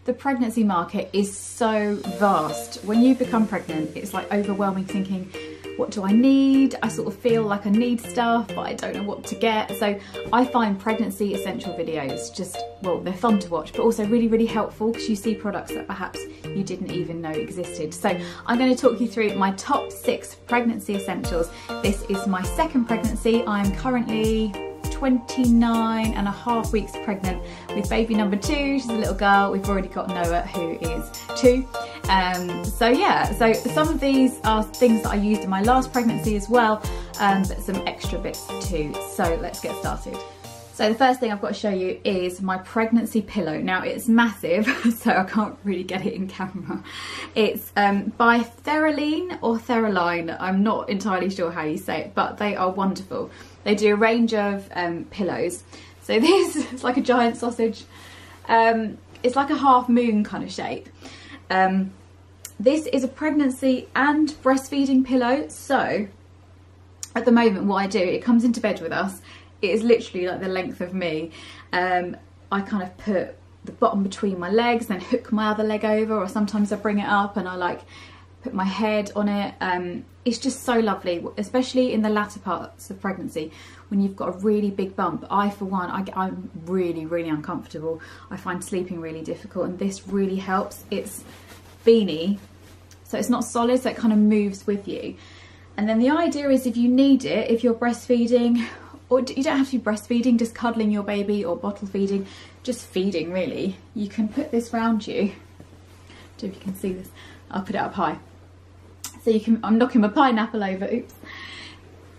the pregnancy market is so vast. When you become pregnant, it's like overwhelming, thinking, what do I need? I sort of feel like I need stuff, but I don't know what to get. So I find pregnancy essential videos just, well, they're fun to watch, but also really, really helpful because you see products that perhaps you didn't even know existed. So I'm going to talk you through my top 6 pregnancy essentials. This is my second pregnancy. I'm currently 29 and a half weeks pregnant with baby number 2. She's a little girl. We've already got Noah, who is 2. So yeah, so some of these are things that I used in my last pregnancy as well, but some extra bits too. So let's get started. So the first thing I've got to show you is my pregnancy pillow. Now it's massive, so I can't really get it in camera. It's by Theraline or Theraline. I'm not entirely sure how you say it, but they are wonderful. They do a range of pillows. So this is like a giant sausage. It's like a half moon kind of shape. This is a pregnancy and breastfeeding pillow. So at the moment what I do, it comes into bed with us. It is literally like the length of me. I kind of put the bottom between my legs, then hook my other leg over, or sometimes I bring it up and I like put my head on it. It's just so lovely, especially in the latter parts of pregnancy when you've got a really big bump. I, for one, I'm really, really uncomfortable. I find sleeping really difficult, and this really helps. It's beanie, so it's not solid, so it kind of moves with you. And then the idea is, if you need it, if you're breastfeeding, or you don't have to be breastfeeding, just cuddling your baby or bottle feeding, just feeding really, you can put this round you. I don't know if you can see this. I'll put it up high. So you can, I'm knocking my pineapple over, oops.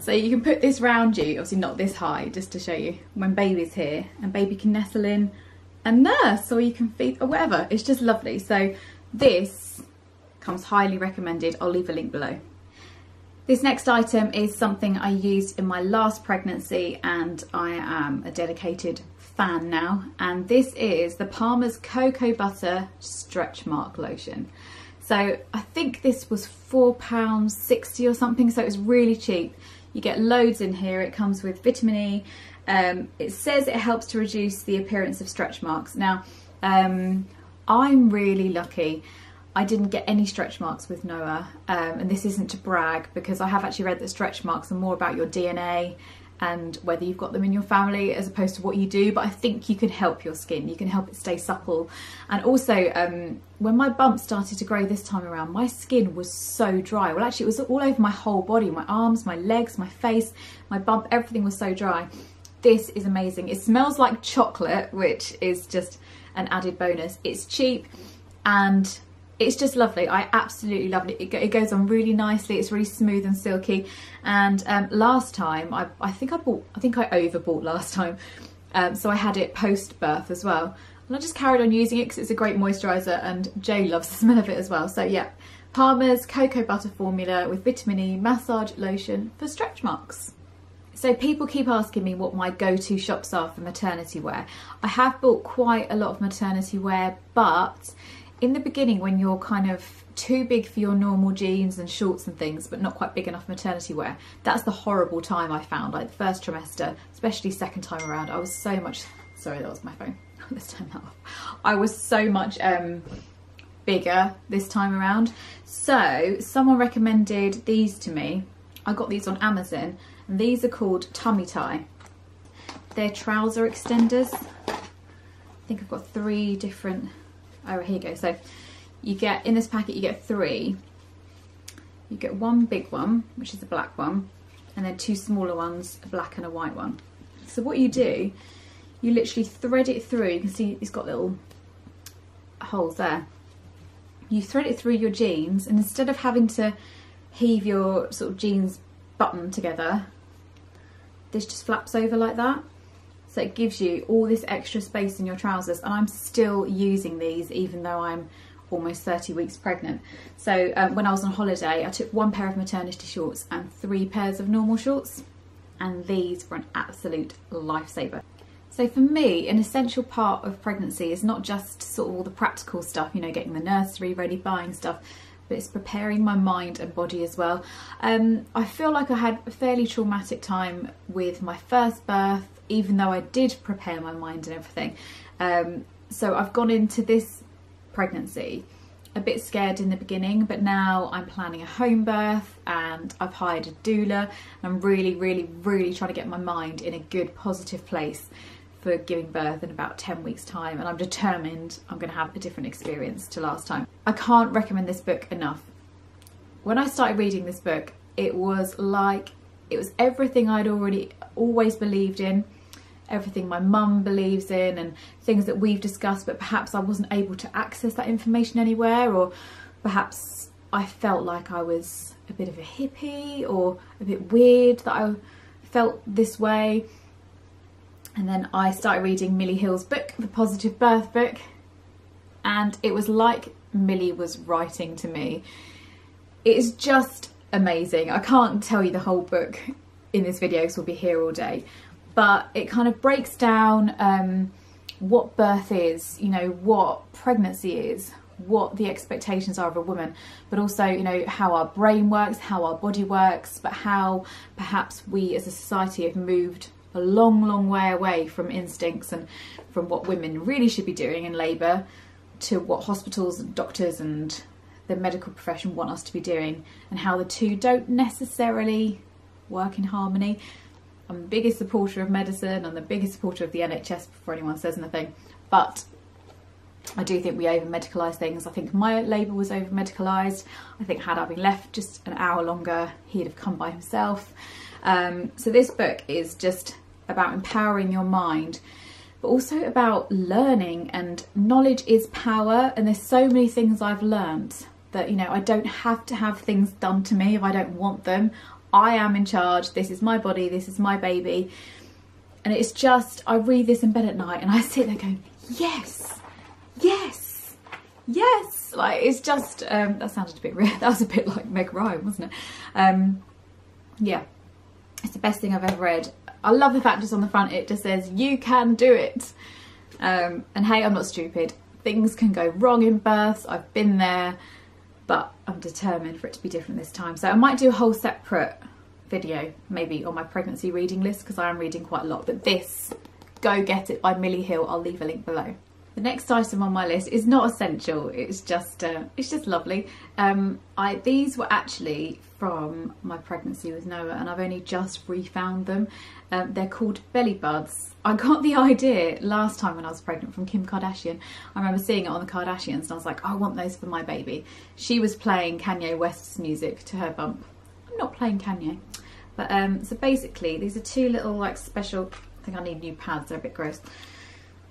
So you can put this round you, obviously not this high, just to show you, when baby's here, and baby can nestle in and nurse, or you can feed, or whatever. It's just lovely. So this comes highly recommended. I'll leave a link below. This next item is something I used in my last pregnancy, and I am a dedicated fan now. And this is the Palmer's Cocoa Butter Stretch Mark Lotion. So I think this was £4.60 or something, so it was really cheap. You get loads in here. It comes with vitamin E. It says it helps to reduce the appearance of stretch marks. Now, I'm really lucky. I didn't get any stretch marks with Noah, and this isn't to brag, because I have actually read that stretch marks are more about your DNA and whether you've got them in your family as opposed to what you do. But I think you can help your skin, you can help it stay supple. And also when my bump started to grow this time around, my skin was so dry. Well, actually it was all over my whole body, my arms, my legs, my face, my bump, everything was so dry. This is amazing. It smells like chocolate, which is just an added bonus. It's cheap and it's just lovely. I absolutely love it. It goes on really nicely. It's really smooth and silky. And last time, I think I overbought last time. So I had it post-birth as well. And I just carried on using it because it's a great moisturiser, and Jay loves the smell of it as well. So yeah, Palmer's Cocoa Butter Formula with vitamin E massage lotion for stretch marks. So people keep asking me what my go-to shops are for maternity wear. I have bought quite a lot of maternity wear, but in the beginning, when you're kind of too big for your normal jeans and shorts and things, but not quite big enough maternity wear, that's the horrible time I found, like the first trimester, especially second time around. I was so much, sorry, that was my phone. Let's turn that off. I was so much bigger this time around. So someone recommended these to me. I got these on Amazon, and these are called Tummy Tie. They're trouser extenders. I think I've got 3 different. Oh, here you go. So you get, in this packet, you get 3. You get 1 big one, which is a black one, and then 2 smaller ones, a black and a white one. So what you do, you literally thread it through. You can see it's got little holes there. You thread it through your jeans, and instead of having to heave your sort of jeans button together, this just flaps over like that. So it gives you all this extra space in your trousers, and I'm still using these even though I'm almost 30 weeks pregnant. So when I was on holiday, I took 1 pair of maternity shorts and 3 pairs of normal shorts, and these were an absolute lifesaver. So for me, an essential part of pregnancy is not just sort of all the practical stuff, you know, getting the nursery ready, buying stuff, but it's preparing my mind and body as well. I feel like I had a fairly traumatic time with my first birth, even though I did prepare my mind and everything. So I've gone into this pregnancy. A bit scared in the beginning, but now I'm planning a home birth and I've hired a doula, and I'm really trying to get my mind in a good positive place for giving birth in about 10 weeks time, and I'm determined I'm going to have a different experience to last time. I can't recommend this book enough. When I started reading this book, it was everything I'd always believed in, everything my mum believes in, and things that we've discussed, but perhaps I wasn't able to access that information anywhere, or perhaps I felt like I was a bit of a hippie or a bit weird that I felt this way. And then I started reading Millie Hill's book, The Positive Birth Book, and it was like Millie was writing to me. It is just amazing. I can't tell you the whole book in this video because we'll be here all day, but it kind of breaks down what birth is, you know, what pregnancy is, what the expectations are of a woman, but also, you know, how our brain works, how our body works, but how perhaps we as a society have moved a long way away from instincts and from what women really should be doing in labour to what hospitals and doctors and the medical profession want us to be doing, and how the two don't necessarily work in harmony. I'm the biggest supporter of medicine, I'm the biggest supporter of the NHS before anyone says anything, but I do think we over medicalise things. I think my labour was over medicalised. I think had I been left just an hour longer, he'd have come by himself. So this book is just about empowering your mind, but also about learning, and knowledge is power, and there's so many things I've learned that, you know, I don't have to have things done to me if I don't want them. I am in charge. This is my body, this is my baby. And it's just, I read this in bed at night and I sit there going, yes, yes, yes. Like, it's just, that sounded a bit weird. That was a bit like Meg Ryan, wasn't it? Yeah, it's the best thing I've ever read. I love the fact just on the front it just says, you can do it. And hey, I'm not stupid. Things can go wrong in births. I've been there. But I'm determined for it to be different this time. So I might do a whole separate video, maybe on my pregnancy reading list, because I am reading quite a lot. But this, Go Get It by Millie Hill, I'll leave a link below. The next item on my list is not essential, it's just lovely. These were actually from my pregnancy with Noah, and I've only just refound them. They're called belly buds. I got the idea last time when I was pregnant from Kim Kardashian. I remember seeing it on the Kardashians and I was like, oh, I want those for my baby. She was playing Kanye West's music to her bump. I'm not playing Kanye. But so basically these are two little like special, I think I need new pads, they're a bit gross.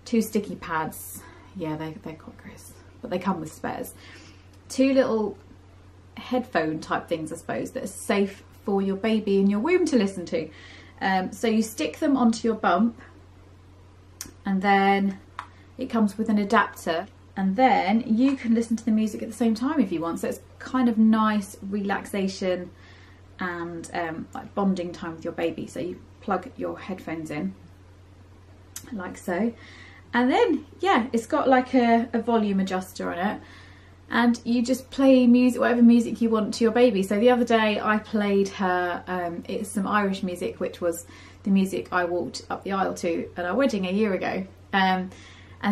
Two sticky pads. Yeah, they're quite gross, but they come with spares. Two little headphone type things, I suppose, that are safe for your baby in your womb to listen to. So you stick them onto your bump, and then it comes with an adapter, and then you can listen to the music at the same time if you want. So it's kind of nice relaxation and like bonding time with your baby. So you plug your headphones in like so, and then yeah, it's got like a volume adjuster on it, and you just play music, whatever music you want, to your baby. So the other day I played her it's some Irish music, which was the music I walked up the aisle to at our wedding a year ago, and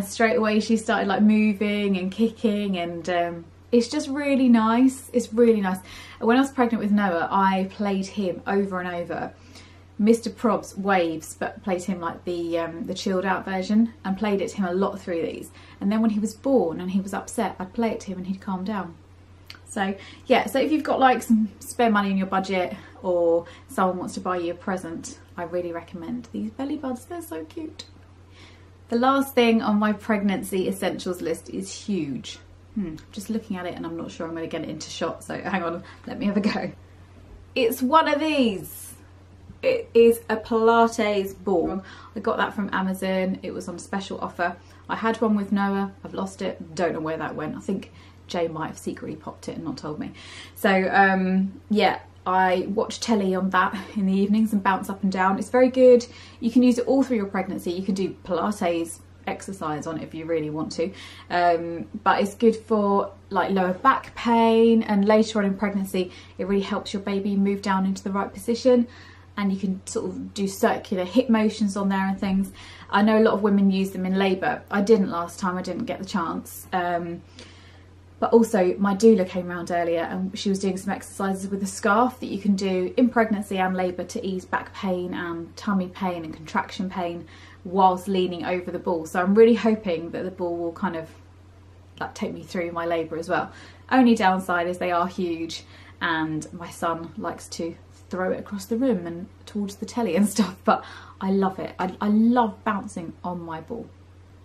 straight away she started like moving and kicking, and it's just really nice. It's really nice. When I was pregnant with Noah, I played him over and over. Mr. Prob's Waves, but played him like the chilled out version, and played it to him a lot through these. And then when he was born and he was upset, I'd play it to him and he'd calm down. So yeah, so if you've got like some spare money in your budget, or someone wants to buy you a present, I really recommend these belly buds. They're so cute. The last thing on my pregnancy essentials list is huge. Just looking at it and I'm not sure I'm going to get it into shot, so hang on, let me have a go. It's one of these. It is a Pilates ball. I got that from Amazon. It was on special offer. I had one with Noah. I've lost it. Don't know where that went. I think Jay might have secretly popped it and not told me. So yeah, I watch telly on that in the evenings and bounce up and down. It's very good. You can use it all through your pregnancy. You can do Pilates exercise on it if you really want to, but it's good for like lower back pain, and later on in pregnancy it really helps your baby move down into the right position. and you can sort of do circular hip motions on there and things. I know a lot of women use them in labour. I didn't last time, I didn't get the chance. But also my doula came around earlier and she was doing some exercises with a scarf that you can do in pregnancy and labour to ease back pain and tummy pain and contraction pain whilst leaning over the ball. So I'm really hoping that the ball will kind of like take me through my labour as well. Only downside is they are huge and my son likes to throw it across the room and towards the telly and stuff, but I love it. I love bouncing on my ball.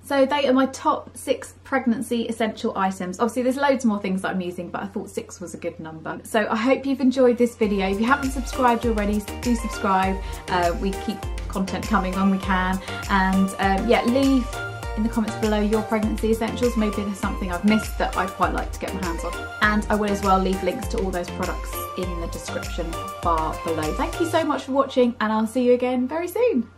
So they are my top 6 pregnancy essential items. Obviously there's loads more things that I'm using, but I thought 6 was a good number. So I hope you've enjoyed this video. If you haven't subscribed already, do subscribe. We keep content coming when we can. And yeah, leave in the comments below your pregnancy essentials. Maybe there's something I've missed that I'd quite like to get my hands on. And I will as well leave links to all those products in the description bar below. Thank you so much for watching, and I'll see you again very soon.